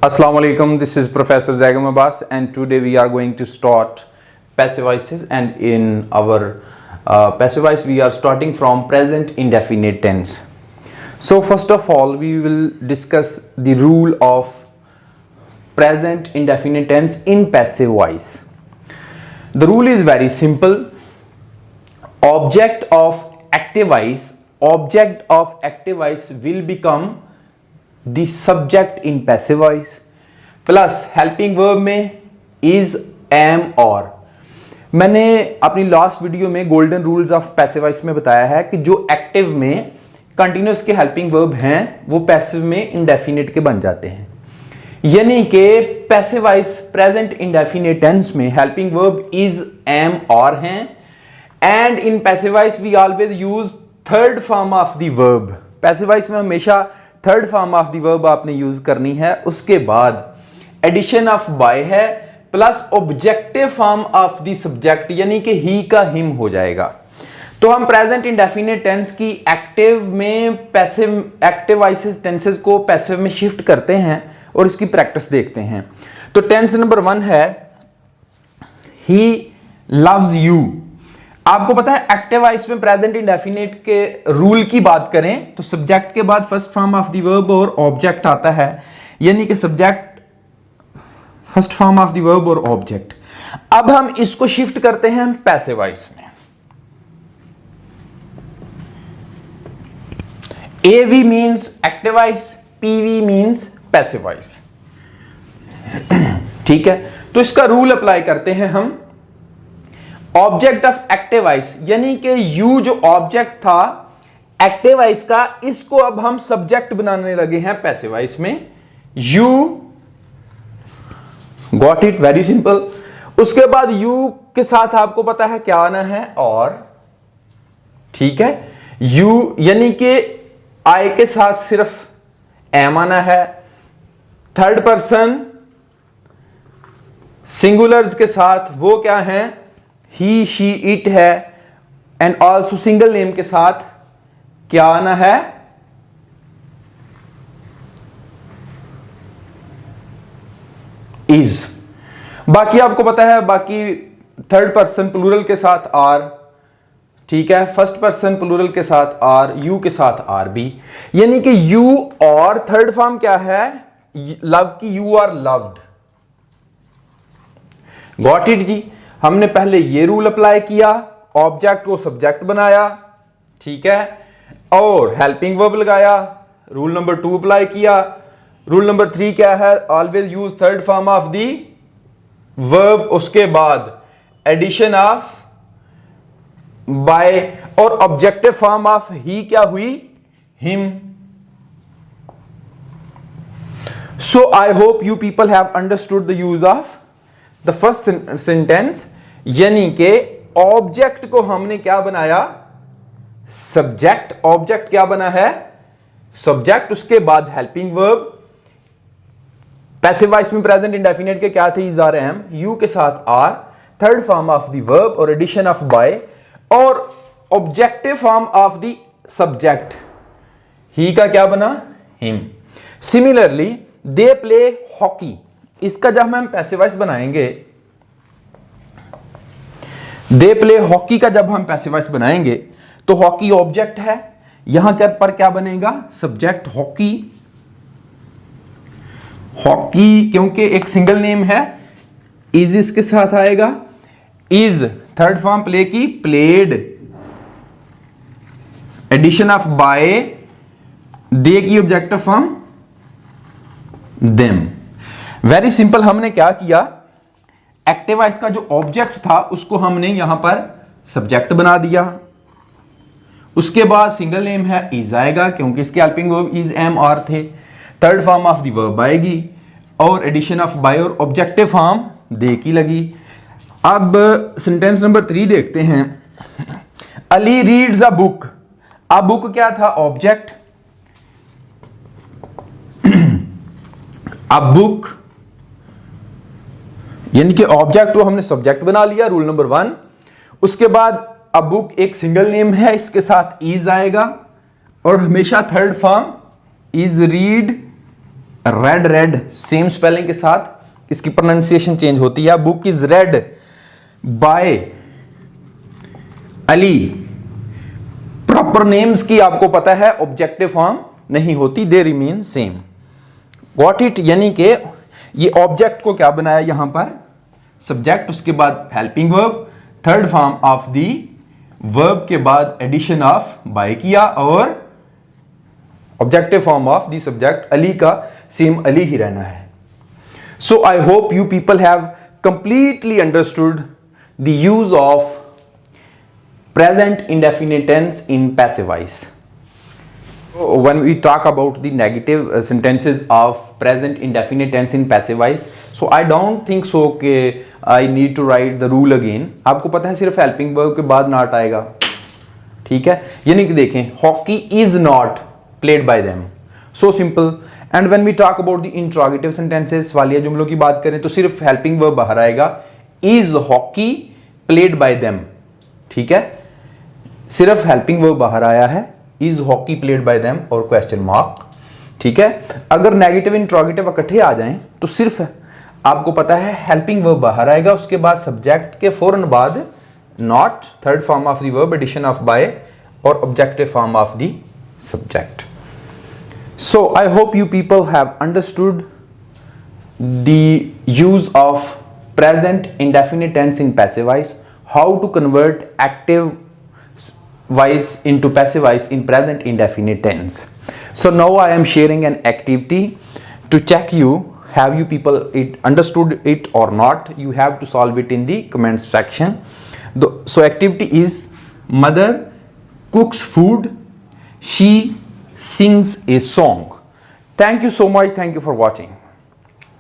Assalamu alaikum, this is Professor Zaigam Abbas and today we are going to start passive voices, and in our passive voice we are starting from present indefinite tense. So first of all we will discuss the rule of present indefinite tense in passive voice. The rule is very simple. Object of active voice will become the subject in passive voice plus helping verb में is, am और मैंने अपनी last video में golden rules of passive voice में बताया है कि जो एक्टिव में कंटिन्यूअस के हेल्पिंग वर्ब हैं वो पैसिव में इंडेफिनिट के बन जाते हैं, यानी कि passive voice present indefinite tense में हेल्पिंग वर्ब is, am और हैं, and in passive voice we always use third form of the verb. Passive voice में हमेशा third form of the verb आपने यूज करनी है. उसके बाद एडिशन ऑफ बाय है plus objective form of the subject, यानी कि ही का हिम हो जाएगा. तो हम प्रेजेंट इंडेफिनिट टेंस की एक्टिव में पैसिव एक्टिव वॉइसेस टेंसेस को पैसिव में शिफ्ट करते हैं और इसकी प्रैक्टिस देखते हैं. तो टेंस नंबर 1 है ही लव्स यू. आपको पता है एक्टिव वॉइस में प्रेजेंट इंडेफिनिट के रूल की बात करें तो सब्जेक्ट के बाद first form of the verb और ऑब्जेक्ट आता है, यानी कि subject first form of the verb और ऑब्जेक्ट. अब हम इसको शिफ्ट करते हैं पैसिव वॉइस में. AV means active voice, PV means passive voice. ठीक है, तो इसका रूल अप्लाई करते हैं हम. ऑब्जेक्ट ऑफ एक्टिव वॉइस, यानी कि यू जो ऑब्जेक्ट था एक्टिव वॉइस का, इसको अब हम सब्जेक्ट बनाने लगे हैं पैसिव वॉइस में. You got it, very simple. उसके बाद यू के साथ आपको पता है क्या आना है और. ठीक है, यू यानी कि आई के साथ सिर्फ एम आना है. थर्ड पर्सन सिंगुलर्स के साथ वो क्या है, ही शी इट है. एंड ऑल्सो सिंगल नेम के साथ क्या आना है, इज. बाकी आपको पता है, बाकी थर्ड पर्सन प्लूरल के साथ आर. ठीक है, फर्स्ट पर्सन प्लूरल के साथ आर, यू के साथ आर बी, यानी कि यू और थर्ड फॉर्म क्या है, लव की, you are loved. Got it जी. हमने पहले ये रूल अप्लाई किया, ऑब्जेक्ट को सब्जेक्ट बनाया. ठीक है, और हेल्पिंग वर्ब लगाया. रूल नंबर 2 अप्लाई किया. रूल नंबर 3 क्या है, always use third form of the verb. उसके बाद एडिशन ऑफ बाय और ऑब्जेक्टिव फॉर्म ऑफ ही क्या हुई, him. So I hope you people have understood the use of the first sentence, यानी कि ऑब्जेक्ट को हमने क्या बनाया, सब्जेक्ट. ऑब्जेक्ट क्या बना है, सब्जेक्ट. उसके बाद हेल्पिंग वर्ब. पैसिव वॉइस में प्रेजेंट इंडेफिनिट के क्या थे, इज आर एम. यू के साथ are, third form of the verb और एडिशन ऑफ बाय और objective form of the subject, he का क्या बना, him. Similarly they play hockey. इसका जब हम पैसिव वॉइस बनाएंगे, दे प्ले हॉकी का जब हम पैसिव वॉइस बनाएंगे तो हॉकी ऑब्जेक्ट है, यहां पर क्या बनेगा, सब्जेक्ट हॉकी. हॉकी क्योंकि एक सिंगल नेम है, इज इसके साथ आएगा. इज थर्ड फॉर्म प्ले की, प्लेड. एडिशन ऑफ बाय, दे की objective form them. Very simple. हमने क्या किया, एक्टिव वॉइस का जो ऑब्जेक्ट था उसको हमने यहां पर सब्जेक्ट बना दिया. उसके बाद सिंगल नेम है, इज आएगा क्योंकि इसके helping verb is, am, are थे. Third form of the verb आएगी और एडिशन ऑफ बाय और ऑब्जेक्टिव फॉर्म दे की लगी. अब सेंटेंस नंबर 3 देखते हैं. Ali reads a book. A book क्या था, ऑब्जेक्ट. अ बुक यानी कि ऑब्जेक्ट को हमने सब्जेक्ट बना लिया, रूल नंबर 1. उसके बाद अ बुक एक सिंगल नेम है, इसके साथ इज आएगा और हमेशा third form is, read, read read same spelling के साथ इसकी प्रोनाउंसिएशन चेंज होती है। Book is read by Ali. Proper names की आपको पता है ऑब्जेक्टिव फॉर्म नहीं होती, they remain same. Got it? यानी कि ये ऑब्जेक्ट को क्या बनाया यहां पर, सब्जेक्ट, उसके बाद helping verb, third form of the verb के बाद एडिशन ऑफ बाय किया, और objective form of the subject Ali का सेम अली ही रहना है। So I hope you people have completely understood the use of present indefinite tense in passive voice. When we talk about the negative sentences of present indefinite tense in passive voice, so I don't think so कि I need to write the rule again. आपको पता है सिर्फ helping verb के बाद not आएगा, ठीक है? यानी कि देखें, hockey is not played by them. So simple. And when we talk about the interrogative sentences, सवालिया जुमलों की बात करें तो सिर्फ helping verb बाहर आएगा, is hockey played by them, ठीक है? सिर्फ हेल्पिंग वर्ब बाहर आया है, is hockey played by them और क्वेश्चन मार्क, ठीक है? अगर नेगेटिव इंट्रोगेटिव इकट्ठे आ जाएं तो सिर्फ आपको पता है हेल्पिंग वर्ब बाहर आएगा, उसके बाद सब्जेक्ट के फौरन बाद not, third form of the verb, addition of by और objective form of the subject. So I hope you people have understood the use of present indefinite tense in passive voice, how to convert active voice into passive voice in present indefinite tense. So now I am sharing an activity to check you, have you people understood it or not. You have to solve it in the comment section. So activity is, mother cooks food, she sings a song. Thank you so much. Thank you for watching.